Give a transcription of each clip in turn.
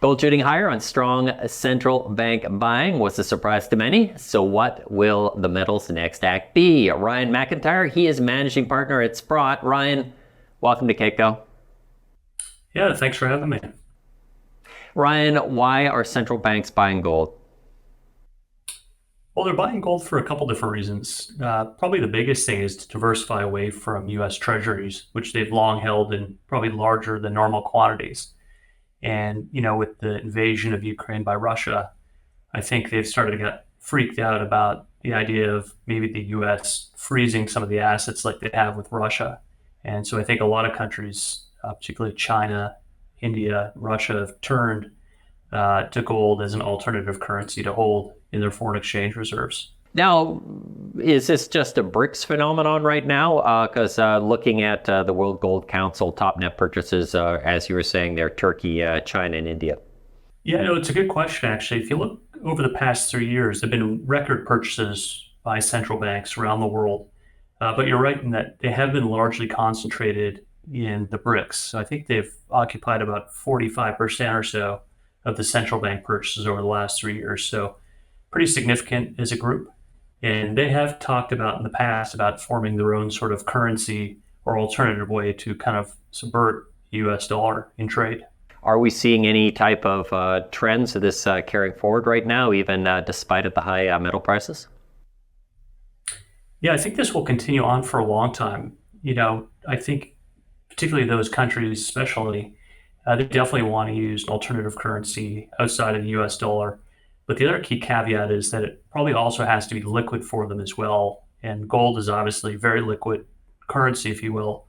Gold shooting higher on strong central bank buying was a surprise to many. So what will the metal's next act be? Ryan McIntyre, he is managing partner at Sprott. Ryan, welcome to Kitco. Yeah, thanks for having me. Ryan, why are central banks buying gold? Well, they're buying gold for a couple different reasons. Probably the biggest thing is to diversify away from U.S. treasuries, which they've long held in probably larger than normal quantities. And, with the invasion of Ukraine by Russia, I think they've started to get freaked out about the idea of maybe the U.S. freezing some of the assets like they have with Russia. And so I think a lot of countries, particularly China, India, Russia, have turned to gold as an alternative currency to hold in their foreign exchange reserves. Now, is this just a BRICS phenomenon right now? Because looking at the World Gold Council top net purchases, as you were saying, they're Turkey, China, and India. Yeah, no, it's a good question, actually. If you look over the past 3 years, there have been record purchases by central banks around the world. But you're right in that they have been largely concentrated in the BRICS. So I think they've occupied about 45% or so of the central bank purchases over the last 3 years. So pretty significant as a group. And they have talked about in the past about forming their own sort of currency or alternative way to kind of subvert the US dollar in trade. Are we seeing any type of trends of this carrying forward right now, even despite of the high metal prices? Yeah, I think this will continue on for a long time. I think particularly those countries, especially, they definitely want to use an alternative currency outside of the US dollar. But the other key caveat is that it probably also has to be liquid for them as well. And gold is obviously very liquid currency, if you will,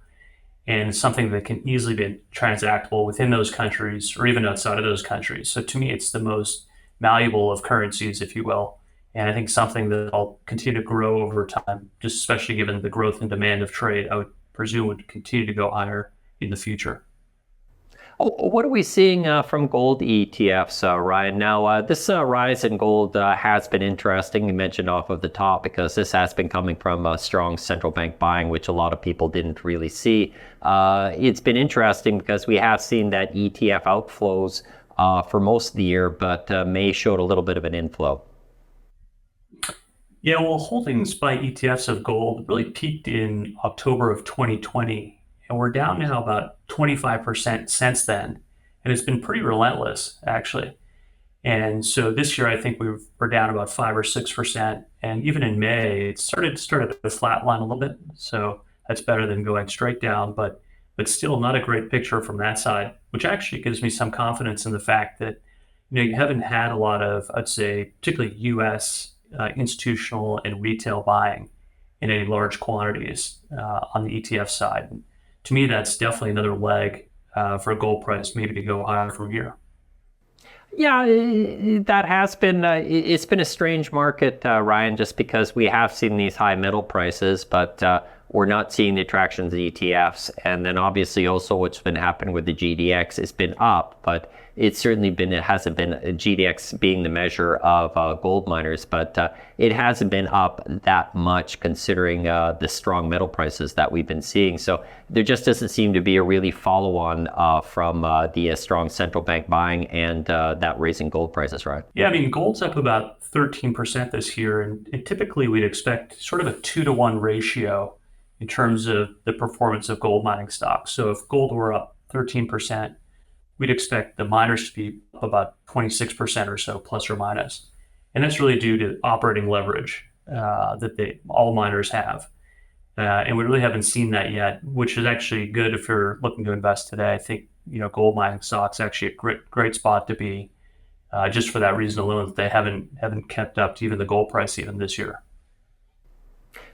and it's something that can easily be transactable within those countries or even outside of those countries. So to me, it's the most malleable of currencies, if you will. And I think something that will continue to grow over time, just especially given the growth and demand of trade, I would presume would continue to go higher in the future. What are we seeing from gold ETFs, Ryan? Now, this rise in gold has been interesting. You mentioned off of the top because this has been coming from strong central bank buying, which a lot of people didn't really see. It's been interesting because we have seen that ETF outflows for most of the year, but May showed a little bit of an inflow. Yeah, well, holdings by ETFs of gold really peaked in October of 2020, and we're down now about 25% since then. And it's been pretty relentless, actually. And so this year, I think we're down about 5 or 6%. And even in May, it started to flatline a little bit. So that's better than going straight down, but still not a great picture from that side, which actually gives me some confidence in the fact that you haven't had a lot of, I'd say, particularly U.S. Institutional and retail buying in any large quantities on the ETF side. And to me, that's definitely another leg for a gold price maybe to go higher from here. Yeah, that has been, it's been a strange market, Ryan, just because we have seen these high metal prices, but we're not seeing the attraction of the ETFs. And then obviously also what's been happening with the GDX has been up, but it's certainly been, it hasn't been GDX being the measure of gold miners, but it hasn't been up that much considering the strong metal prices that we've been seeing. So there just doesn't seem to be a really follow-on from the strong central bank buying and that raising gold prices, right? Yeah, I mean, gold's up about 13% this year, and typically we'd expect sort of a 2-to-1 ratio in terms of the performance of gold mining stocks. So if gold were up 13%, we'd expect the miners to be up about 26% or so, plus or minus. And that's really due to operating leverage that all miners have. And we really haven't seen that yet, which is actually good if you're looking to invest today. I think, gold mining stocks actually a great spot to be just for that reason alone, that they haven't kept up to even the gold price even this year.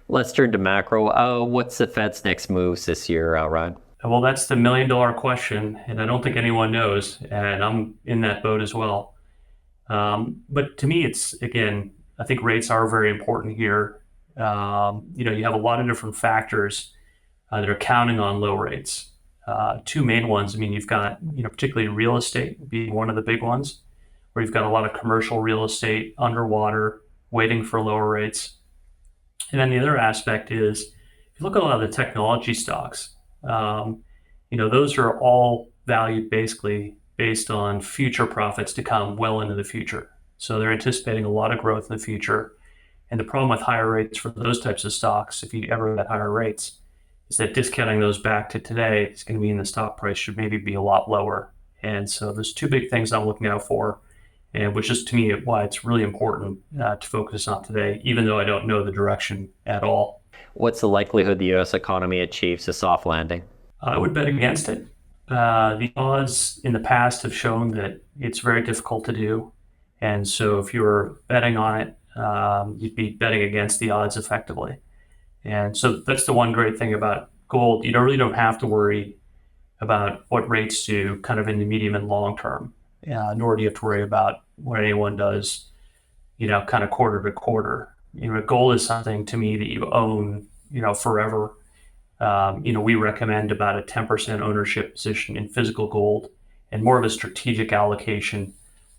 Let's turn to macro. What's the Fed's next moves this year, Ryan? Well, that's the million-dollar question, and I don't think anyone knows, and I'm in that boat as well. But to me, it's, again, I think rates are very important here. You have a lot of different factors that are counting on low rates. Two main ones, I mean, you've got, particularly real estate being one of the big ones, where you've got a lot of commercial real estate underwater waiting for lower rates. And then the other aspect is, if you look at a lot of the technology stocks, those are all valued basically based on future profits to come well into the future. So they're anticipating a lot of growth in the future. And the problem with higher rates for those types of stocks, if you ever get higher rates, is that discounting those back to today is going to mean the stock price should maybe be a lot lower. And so there's two big things I'm looking out for, and which is to me why it's really important to focus on today, even though I don't know the direction at all. What's the likelihood the U.S. economy achieves a soft landing? I would bet against it. The odds in the past have shown that it's very difficult to do. And so if you were betting on it, you'd be betting against the odds effectively. And so that's the one great thing about gold. You really don't have to worry about what rates do kind of in the medium and long term, nor do you have to worry about what anyone does, kind of quarter to quarter. Gold is something to me that you own, forever. We recommend about a 10% ownership position in physical gold and more of a strategic allocation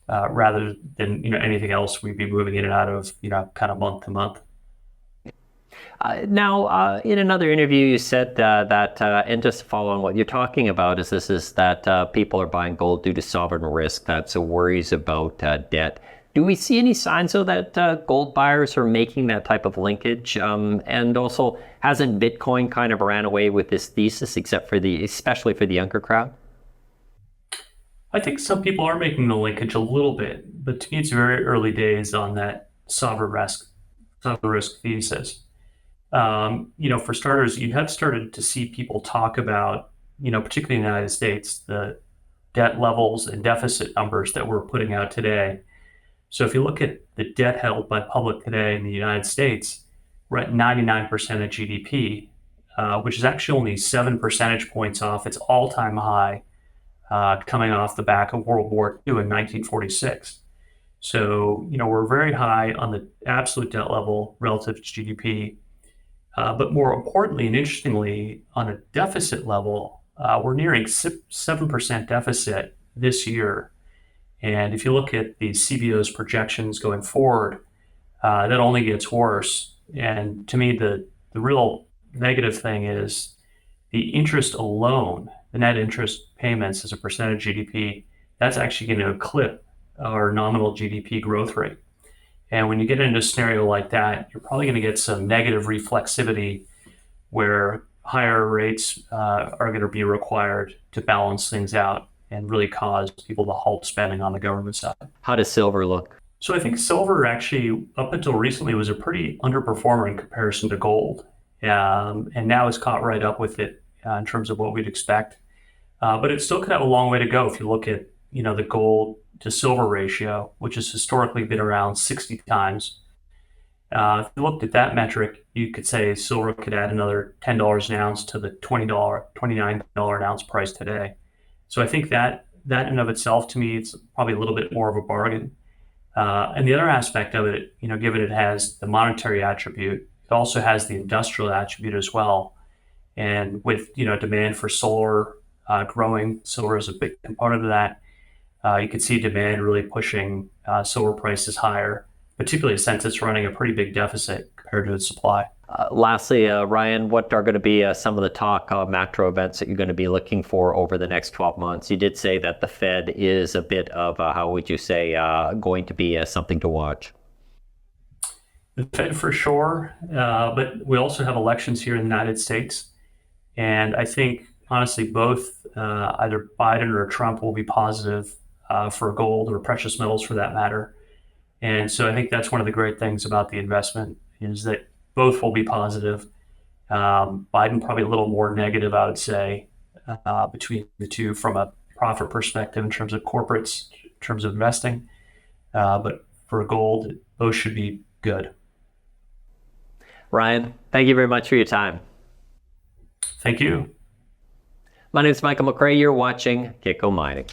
rather than anything else we'd be moving in and out of, kind of month to month. Now, in another interview, you said that, and just to follow on what you're talking about, is that people are buying gold due to sovereign risk. That's worries about debt. Do we see any signs, though, that gold buyers are making that type of linkage? And also, hasn't Bitcoin kind of ran away with this thesis, especially for the younger crowd? I think some people are making the linkage a little bit, but to me, it's very early days on that sovereign risk thesis. For starters, you have started to see people talk about, particularly in the United States, the debt levels and deficit numbers that we're putting out today. So if you look at the debt held by public today in the United States, we're at 99% of GDP, which is actually only 7 percentage points off its all-time high coming off the back of World War II in 1946. So, we're very high on the absolute debt level relative to GDP. But more importantly and interestingly, on a deficit level, we're nearing 7% deficit this year. And if you look at the CBO's projections going forward, that only gets worse. And to me, the real negative thing is the interest alone, the net interest payments as a percentage of GDP, that's actually going to eclipse our nominal GDP growth rate. And when you get into a scenario like that, you're probably going to get some negative reflexivity where higher rates are going to be required to balance things out and really cause people to halt spending on the government side. How does silver look? So I think silver actually, up until recently, was a pretty underperformer in comparison to gold. And now it's caught right up with it in terms of what we'd expect. But it still could have a long way to go if you look at, the gold to silver ratio, which has historically been around 60 times. If you looked at that metric, you could say silver could add another $10 an ounce to the $29 an ounce price today. So I think that in and of itself, to me, it's probably a little bit more of a bargain. And the other aspect of it, given it has the monetary attribute, it also has the industrial attribute as well. And with, demand for solar growing, silver is a big component of that. You could see demand really pushing silver prices higher, particularly since it's running a pretty big deficit compared to its supply. Lastly, Ryan, what are going to be some of the macro events that you're going to be looking for over the next 12 months? You did say that the Fed is a bit of, how would you say, going to be something to watch? The Fed for sure, but we also have elections here in the United States. And I think, honestly, both either Biden or Trump will be positive for gold or precious metals for that matter. And so I think that's one of the great things about the investment is that both will be positive. Biden probably a little more negative, I would say, between the two from a profit perspective in terms of corporates, in terms of investing. But for gold, those should be good. Ryan, thank you very much for your time. Thank you. My name is Michael McRae. You're watching Kitco Mining.